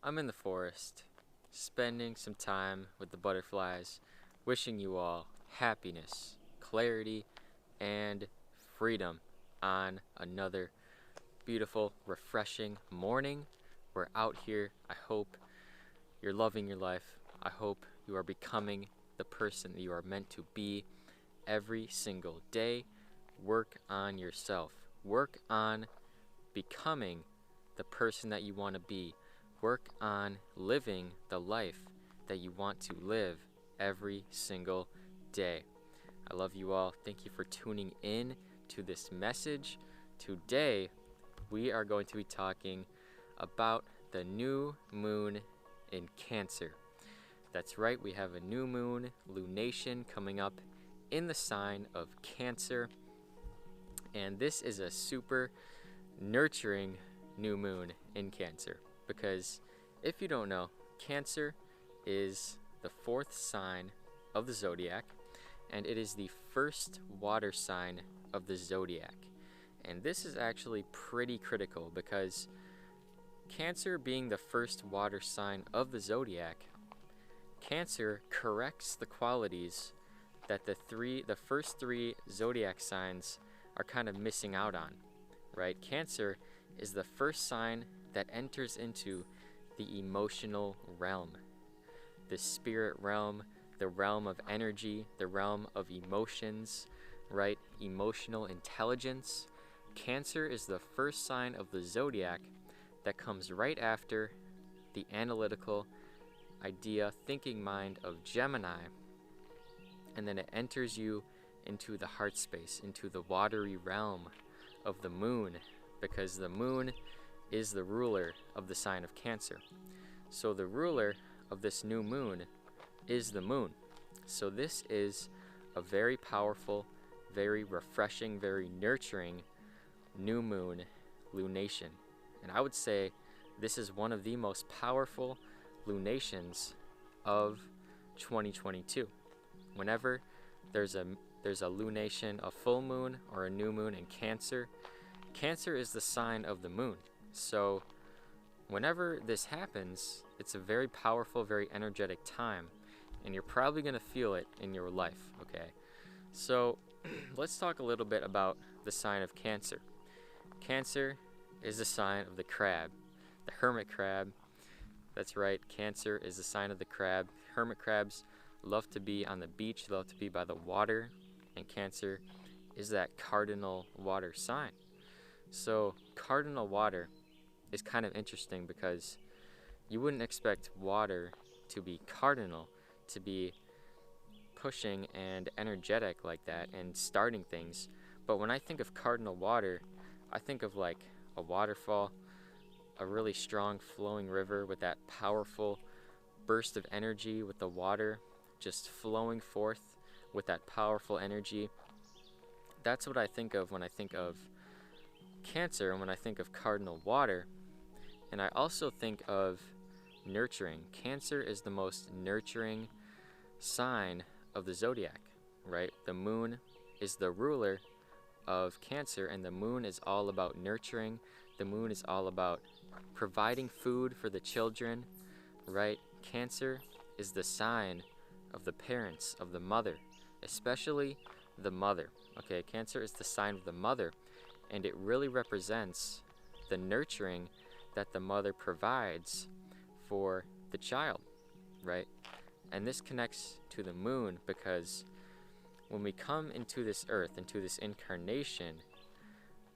I'm in the forest, spending some time with the butterflies, wishing you all happiness, clarity, and freedom on another beautiful, refreshing morning. We're out here. I hope you're loving your life. I hope you are becoming the person that you are meant to be every single day. Work on yourself. Work on becoming the person that you want to be. Work on living the life that you want to live every single day. I love you all. Thank you for tuning in to this message. Today, we are going to be talking about the new moon in Cancer. That's right, we have a new moon, lunation, coming up in the sign of Cancer. And this is a super nurturing new moon in Cancer, because if you don't know, Cancer is the fourth sign of the zodiac, and it is the first water sign of the zodiac. And this is actually pretty critical because Cancer being the first water sign of the zodiac, Cancer corrects the qualities that the first three zodiac signs are kind of missing out on, right? Cancer is the first sign that enters into the emotional realm, the spirit realm, the realm of energy, the realm of emotions, right? Emotional intelligence. Cancer is the first sign of the zodiac that comes right after the analytical idea, thinking mind of Gemini, and then it enters you into the heart space, into the watery realm of the moon, because the moon is the ruler of the sign of Cancer. So the ruler of this new moon is the moon. So this is a very powerful, very refreshing, very nurturing new moon lunation. And I would say this is one of the most powerful lunations of 2022. Whenever there's a lunation, a full moon or a new moon in Cancer, Cancer is the sign of the moon. So whenever this happens, it's a very powerful, very energetic time, and you're probably going to feel it in your life, okay? So let's talk a little bit about the sign of Cancer. Cancer is the sign of the crab, the hermit crab. That's right, Cancer is the sign of the crab. Hermit crabs love to be on the beach, love to be by the water, and Cancer is that cardinal water sign. So cardinal water is kind of interesting because you wouldn't expect water to be cardinal, to be pushing and energetic like that and starting things. But when I think of cardinal water, I think of like a waterfall, a really strong flowing river with that powerful burst of energy, with the water just flowing forth with that powerful energy. That's what I think of when I think of Cancer and when I think of cardinal water. And I also think of nurturing. Cancer is the most nurturing sign of the zodiac, right? The moon is the ruler of Cancer, and the moon is all about nurturing. The moon is all about providing food for the children, right? Cancer is the sign of the parents, of the mother, especially the mother. Okay, Cancer is the sign of the mother, and it really represents the nurturing that the mother provides for the child, right? And this connects to the moon because when we come into this earth, into this incarnation,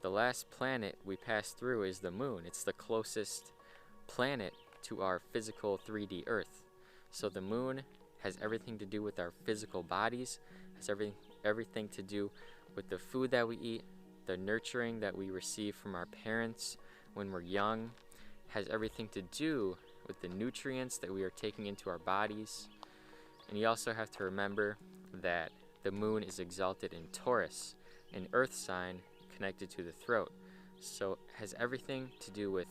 the last planet we pass through is the moon. It's the closest planet to our physical 3D earth. So the moon has everything to do with our physical bodies, has everything to do with the food that we eat, the nurturing that we receive from our parents when we're young, has everything to do with the nutrients that we are taking into our bodies. And you also have to remember that the moon is exalted in Taurus, an earth sign connected to the throat. So it has everything to do with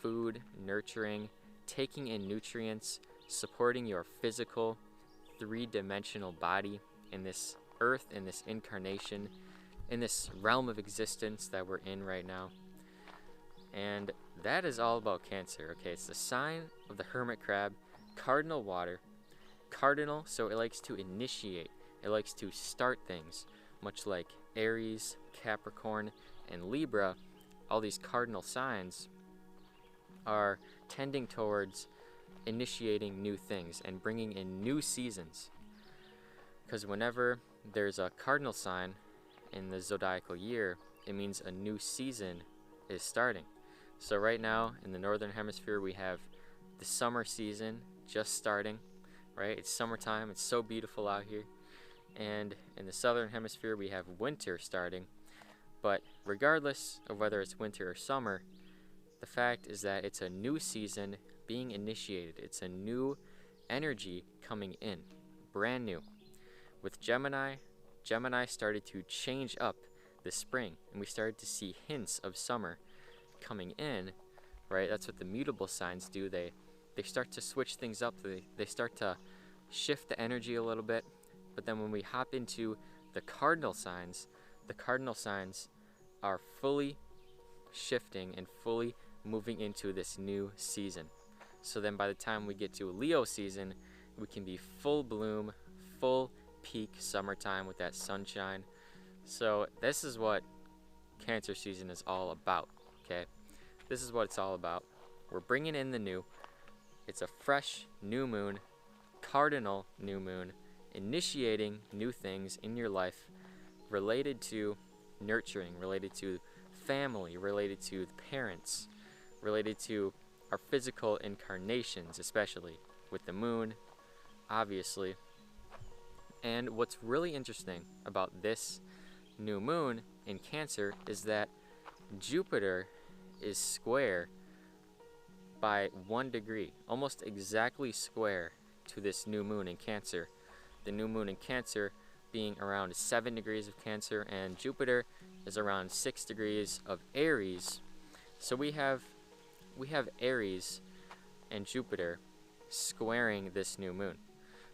food, nurturing, taking in nutrients, supporting your physical, three-dimensional body in this earth, in this incarnation, in this realm of existence that we're in right now. And that is all about Cancer. Okay, it's the sign of the hermit crab, cardinal water. Cardinal, so it likes to initiate, it likes to start things, much like Aries, Capricorn, and Libra. All these cardinal signs are tending towards initiating new things and bringing in new seasons. Because whenever there's a cardinal sign in the zodiacal year, it means a new season is starting. So right now in the northern hemisphere, we have the summer season just starting, right? It's summertime, it's so beautiful out here. And in the southern hemisphere, we have winter starting. But regardless of whether it's winter or summer, the fact is that it's a new season being initiated. It's a new energy coming in, brand new. With Gemini, Gemini started to change up this spring, and we started to see hints of summer coming in, right? That's what the mutable signs do. They start to switch things up. They start to shift the energy a little bit. But then when we hop into the cardinal signs are fully shifting and fully moving into this new season. So then by the time we get to Leo season, we can be full bloom, full peak summertime with that sunshine. So this is what Cancer season is all about, okay? This is what it's all about. We're bringing in the new. It's a fresh new moon, cardinal new moon, initiating new things in your life related to nurturing, related to family, related to the parents, related to our physical incarnations, especially with the moon, obviously. And what's really interesting about this new moon in Cancer is that Jupiter is square by 1 degree, almost exactly square to this new moon in Cancer. The new moon in Cancer being around 7 degrees of Cancer, and Jupiter is around 6 degrees of Aries. So we have Aries and Jupiter squaring this new moon.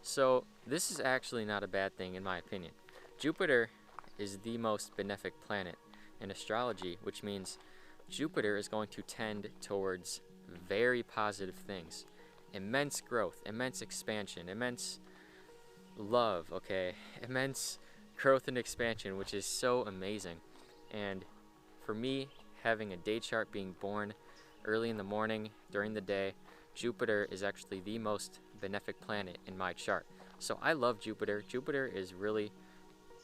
So this is actually not a bad thing in my opinion. Jupiter is the most benefic planet in astrology, which means Jupiter is going to tend towards very positive things. Immense growth, immense expansion, immense love, okay? Immense growth and expansion, which is so amazing. And for me, having a day chart being born early in the morning, during the day, Jupiter is actually the most benefic planet in my chart. So I love Jupiter. Jupiter is really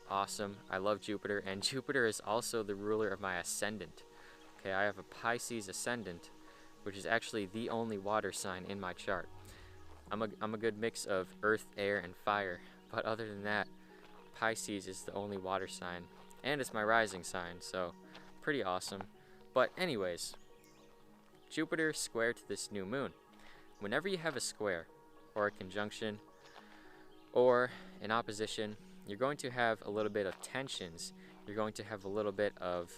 awesome. I love Jupiter, and Jupiter is also the ruler of my ascendant. Okay, I have a Pisces ascendant, which is actually the only water sign in my chart. I'm a good mix of earth, air, and fire, but other than that, Pisces is the only water sign, and it's my rising sign, so pretty awesome. But anyways, Jupiter square to this new moon. Whenever you have a square, or a conjunction, or an opposition, you're going to have a little bit of tensions. You're going to have a little bit of,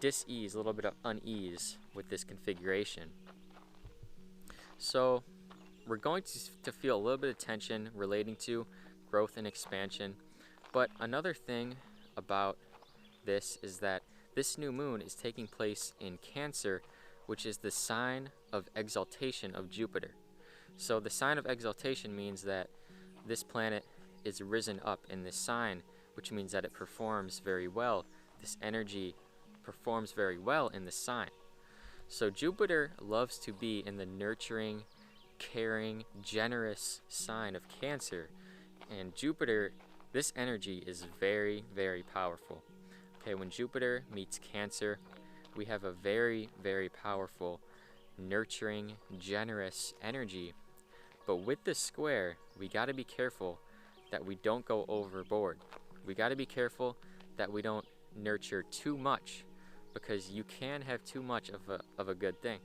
dis-ease, a little bit of unease with this configuration. So we're going to feel a little bit of tension relating to growth and expansion. But another thing about this is that this new moon is taking place in Cancer, which is the sign of exaltation of Jupiter. So the sign of exaltation means that this planet is risen up in this sign, which means that it performs very well. This energy performs very well in this sign. So Jupiter loves to be in the nurturing, caring, generous sign of Cancer. And Jupiter, this energy is very, very powerful. Okay, when Jupiter meets Cancer, we have a very, very powerful, nurturing, generous energy. But with this square, we got to be careful that we don't go overboard. We got to be careful that we don't nurture too much, because you can have too much of a good thing,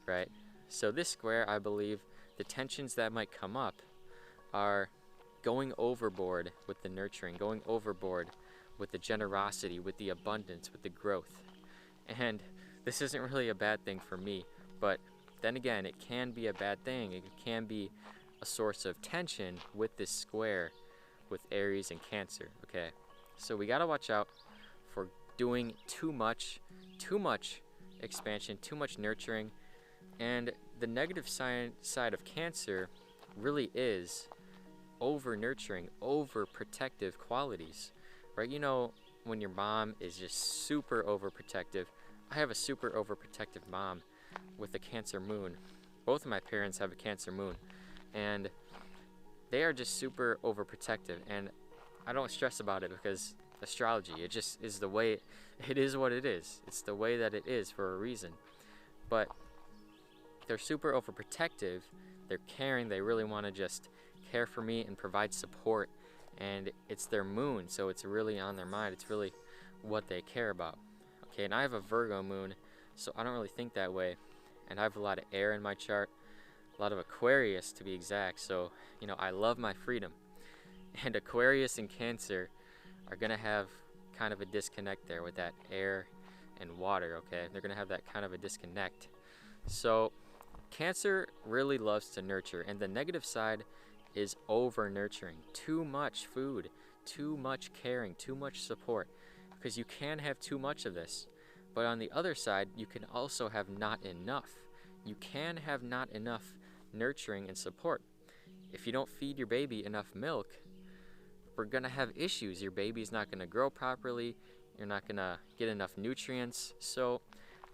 right? So this square, I believe, the tensions that might come up are going overboard with the nurturing, going overboard with the generosity, with the abundance, with the growth. And this isn't really a bad thing for me, but then again, it can be a bad thing. It can be a source of tension with this square with Aries and Cancer, okay? So we gotta watch out for doing too much expansion, too much nurturing. And the negative side of Cancer really is over nurturing, over protective qualities, right? You know, when your mom is just super overprotective. I have a super overprotective mom with a Cancer moon. Both of my parents have a Cancer moon, and they are just super overprotective, and I don't stress about it because astrology, it just is the way it is what it is. It's the way that it is for a reason. But they're super overprotective, they're caring, they really want to just care for me and provide support, and it's their moon, so it's really on their mind. It's really what they care about. Okay, and I have a Virgo moon, so I don't really think that way, and I have a lot of air in my chart, a lot of Aquarius to be exact, so you know, I love my freedom. And Aquarius and Cancer are gonna have kind of a disconnect there with that air and water. Okay, they're gonna have that kind of a disconnect. So Cancer really loves to nurture, and the negative side is over nurturing. Too much food, too much caring, too much support, because you can have too much of this. But on the other side, you can also have not enough. You can have not enough nurturing and support. If you don't feed your baby enough milk, we're gonna have issues. Your baby's not gonna grow properly, you're not gonna get enough nutrients. So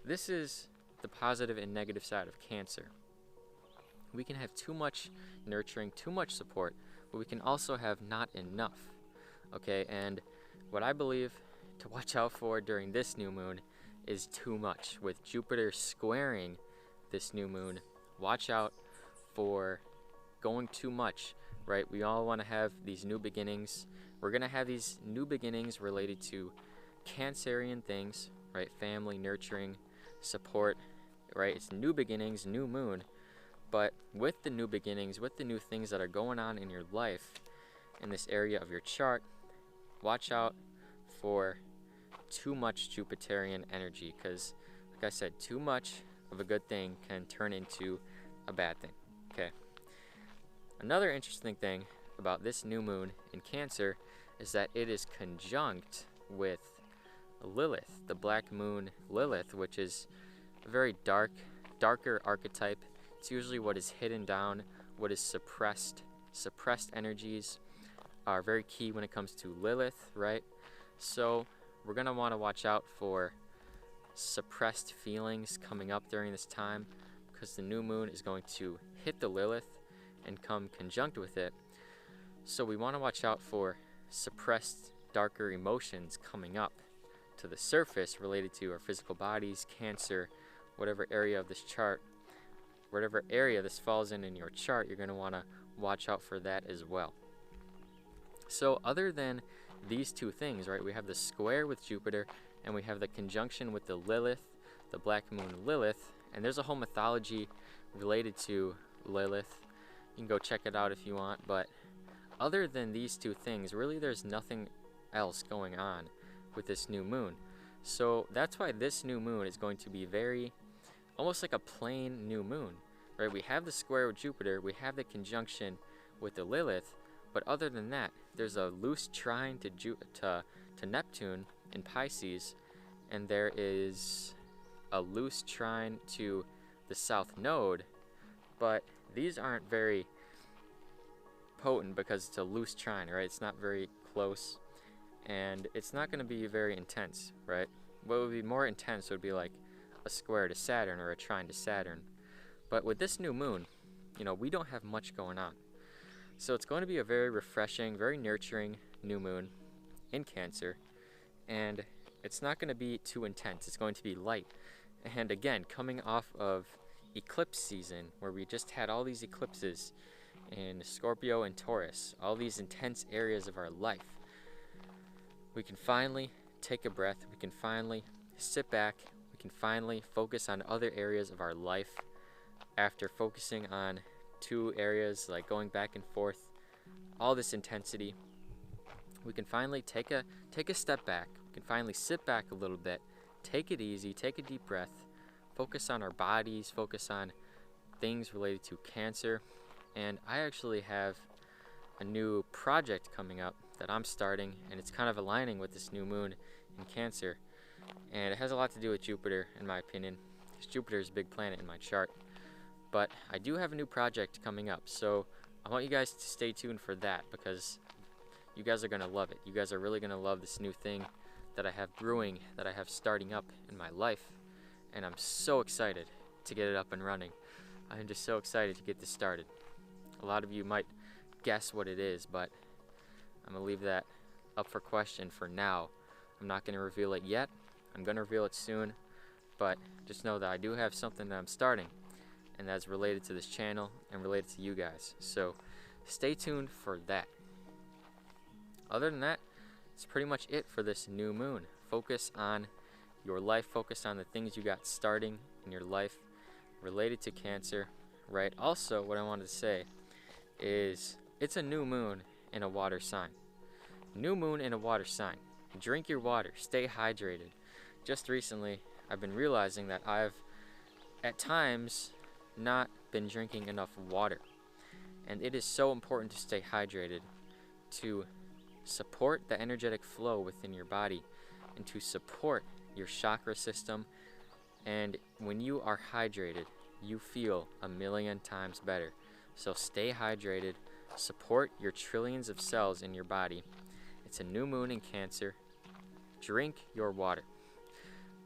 this is the positive and negative side of Cancer. We can have too much nurturing, too much support, but we can also have not enough. Okay, and what I believe to watch out for during this new moon is too much. With Jupiter squaring this new moon, watch out for going too much, right? We all want to have these new beginnings. We're going to have these new beginnings related to Cancerian things, right? Family, nurturing, support, right? It's new beginnings, new moon. But with the new beginnings, with the new things that are going on in your life, in this area of your chart, watch out for too much Jupiterian energy, because, like I said, too much of a good thing can turn into a bad thing. Okay. Another interesting thing about this new moon in Cancer is that it is conjunct with Lilith, the black moon Lilith, which is a very darker archetype. It's usually what is hidden down, what is suppressed. Suppressed energies are very key when it comes to Lilith, right? So we're going to want to watch out for suppressed feelings coming up during this time, because the new moon is going to hit the Lilith and come conjunct with it. So we want to watch out for suppressed, darker emotions coming up to the surface related to our physical bodies, Cancer, whatever area of this chart, whatever area this falls in your chart, you're going to want to watch out for that as well. So other than these two things, right, we have the square with Jupiter, and we have the conjunction with the Lilith, the black moon Lilith, and there's a whole mythology related to Lilith. You can go check it out if you want, but other than these two things, really there's nothing else going on with this new moon. So that's why this new moon is going to be very, almost like a plain new moon, right? We have the square with Jupiter, we have the conjunction with the Lilith, but other than that, there's a loose trine to Neptune in Pisces, and there is a loose trine to the South Node, but these aren't very potent because it's a loose trine, right? It's not very close, and it's not going to be very intense, right? What would be more intense would be like a square to Saturn or a trine to Saturn. But with this new moon, you know, we don't have much going on. So it's going to be a very refreshing, very nurturing new moon in Cancer, and it's not going to be too intense. It's going to be light. And again, coming off of eclipse season, where we just had all these eclipses in Scorpio and Taurus, all these intense areas of our life, we can finally take a breath. We can finally sit back. We can finally focus on other areas of our life after focusing on two areas, like going back and forth, all this intensity. We can finally take a step back. We can finally sit back a little bit, take it easy, take a deep breath, focus on our bodies, focus on things related to Cancer. And I actually have a new project coming up that I'm starting, and it's kind of aligning with this new moon in Cancer. and it has a lot to do with Jupiter, in my opinion, because Jupiter is a big planet in my chart. But I do have a new project coming up, so I want you guys to stay tuned for that, because you guys are going to love it. You guys are really going to love this new thing that I have brewing, that I have starting up in my life, and I'm so excited to get it up and running. I'm just so excited to get this started. A lot of you might guess what it is, but I'm going to leave that up for question for now. I'm not going to reveal it yet. I'm going to reveal it soon, but just know that I do have something that I'm starting, and that's related to this channel and related to you guys. So stay tuned for that. Other than that, it's pretty much it for this new moon. Focus on your life, focus on the things you got starting in your life related to Cancer, right? Also, what I wanted to say is it's a new moon in a water sign. New moon in a water sign. Drink your water, stay hydrated. Just recently, I've been realizing that I've at times not been drinking enough water, and it is so important to stay hydrated, to support the energetic flow within your body and to support your chakra system. And when you are hydrated, you feel a million times better. So stay hydrated, support your trillions of cells in your body. It's a new moon in Cancer. Drink your water.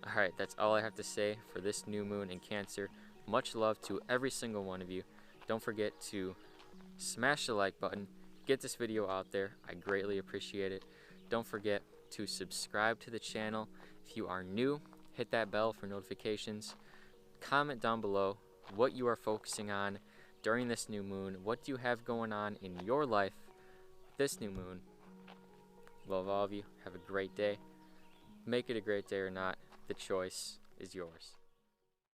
Alright, that's all I have to say for this new moon in Cancer. Much love to every single one of you. Don't forget to smash the like button. Get this video out there. I greatly appreciate it. Don't forget to subscribe to the channel. If you are new, hit that bell for notifications. Comment down below what you are focusing on during this new moon. What do you have going on in your life this new moon? Love all of you. Have a great day. Make it a great day or not. The choice is yours.